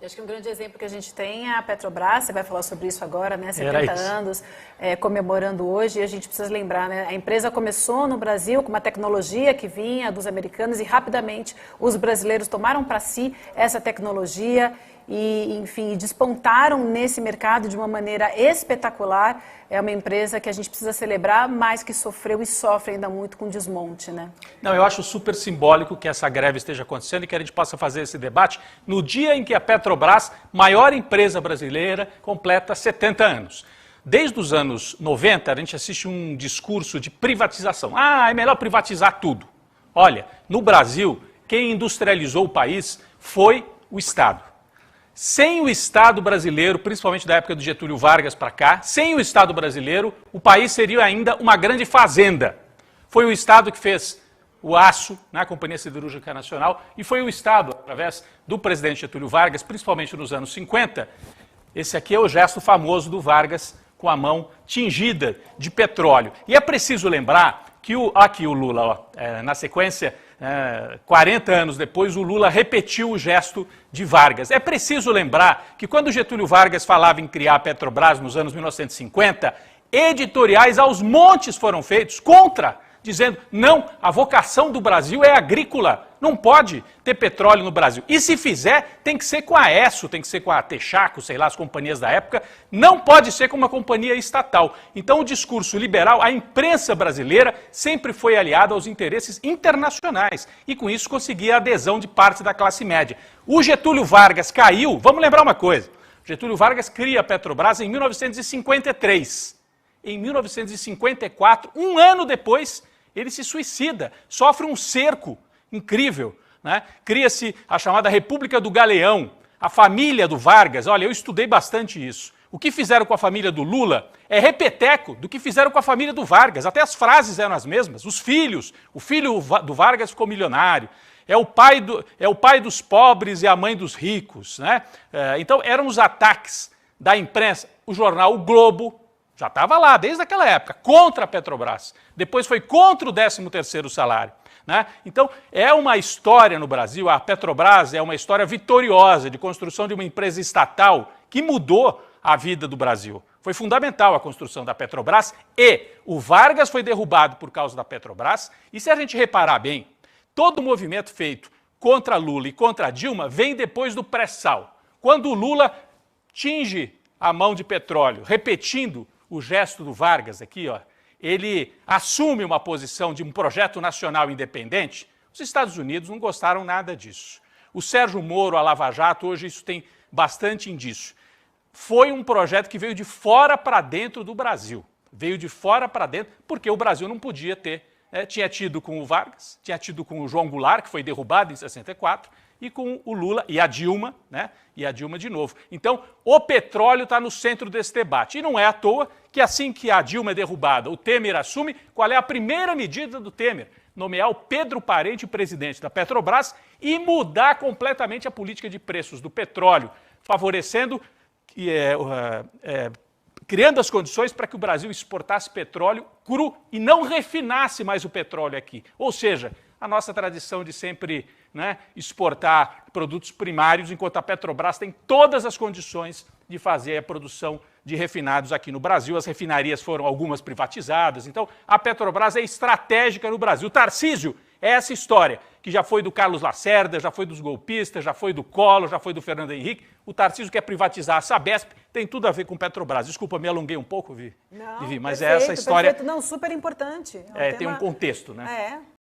Acho que um grande exemplo que a gente tem é a Petrobras, você vai falar sobre isso agora, né? 70 anos, comemorando hoje, e a gente precisa lembrar, né? A empresa começou no Brasil com uma tecnologia que vinha dos americanos e rapidamente os brasileiros tomaram para si essa tecnologia e, enfim, despontaram nesse mercado de uma maneira espetacular. É uma empresa que a gente precisa celebrar, mas que sofreu e sofre ainda muito com desmonte, né? Não, eu acho super simbólico que essa greve esteja acontecendo e que a gente possa fazer esse debate no dia em que a Petrobras, maior empresa brasileira, completa 70 anos. Desde os anos 90, a gente assiste um discurso de privatização. Ah, é melhor privatizar tudo. Olha, no Brasil, quem industrializou o país foi o Estado. Sem o Estado brasileiro, principalmente da época do Getúlio Vargas para cá, sem o Estado brasileiro, o país seria ainda uma grande fazenda. Foi o Estado que fez o aço na Companhia Siderúrgica Nacional e foi o Estado, através do presidente Getúlio Vargas, principalmente nos anos 50, esse aqui é o gesto famoso do Vargas com a mão tingida de petróleo. E é preciso lembrar que aqui o Lula, na sequência, 40 anos depois, o Lula repetiu o gesto de Vargas. É preciso lembrar que quando Getúlio Vargas falava em criar a Petrobras nos anos 1950, editoriais aos montes foram feitos contra, dizendo, não, a vocação do Brasil é agrícola, não pode ter petróleo no Brasil. E se fizer, tem que ser com a Esso, tem que ser com a Texaco, sei lá, as companhias da época, não pode ser com uma companhia estatal. Então o discurso liberal, a imprensa brasileira sempre foi aliada aos interesses internacionais e com isso conseguia a adesão de parte da classe média. O Getúlio Vargas caiu, vamos lembrar uma coisa, Getúlio Vargas cria a Petrobras em 1953. Em 1954, um ano depois, ele se suicida, sofre um cerco incrível, né? Cria-se a chamada República do Galeão, a família do Vargas. Olha, eu estudei bastante isso. O que fizeram com a família do Lula é repeteco do que fizeram com a família do Vargas. Até as frases eram as mesmas. Os filhos, o filho do Vargas ficou milionário. É o pai dos pobres e a mãe dos ricos, né? Então eram os ataques da imprensa. O jornal O Globo já estava lá desde aquela época, contra a Petrobras. Depois foi contra o 13º salário. Né? Então, é uma história no Brasil, a Petrobras é uma história vitoriosa de construção de uma empresa estatal que mudou a vida do Brasil. Foi fundamental a construção da Petrobras e o Vargas foi derrubado por causa da Petrobras. E se a gente reparar bem, todo o movimento feito contra Lula e contra Dilma vem depois do pré-sal. Quando o Lula tinge a mão de petróleo, repetindo o gesto do Vargas aqui, ó, ele assume uma posição de um projeto nacional independente, os Estados Unidos não gostaram nada disso. O Sérgio Moro, a Lava Jato, hoje isso tem bastante indício. Foi um projeto que veio de fora para dentro do Brasil. Veio de fora para dentro, porque o Brasil não podia ter. Tinha tido com o Vargas, tinha tido com o João Goulart, que foi derrubado em 64, e com o Lula e a Dilma, né? E a Dilma de novo. Então, o petróleo está no centro desse debate. E não é à toa que assim que a Dilma é derrubada, o Temer assume, qual é a primeira medida do Temer? Nomear o Pedro Parente presidente da Petrobras e mudar completamente a política de preços do petróleo, favorecendo, criando as condições para que o Brasil exportasse petróleo cru e não refinasse mais o petróleo aqui. Ou seja, a nossa tradição de sempre, né, exportar produtos primários, enquanto a Petrobras tem todas as condições de fazer a produção de refinados aqui no Brasil. As refinarias foram algumas privatizadas, então a Petrobras é estratégica no Brasil. Tarcísio é essa história, que já foi do Carlos Lacerda, já foi dos golpistas, já foi do Collor, já foi do Fernando Henrique. O Tarcísio quer privatizar a Sabesp, tem tudo a ver com Petrobras. Desculpa, me alonguei um pouco, Vivi, mas perfeito, é essa história. Perfeito. Não, super importante. Tem um contexto, né? É.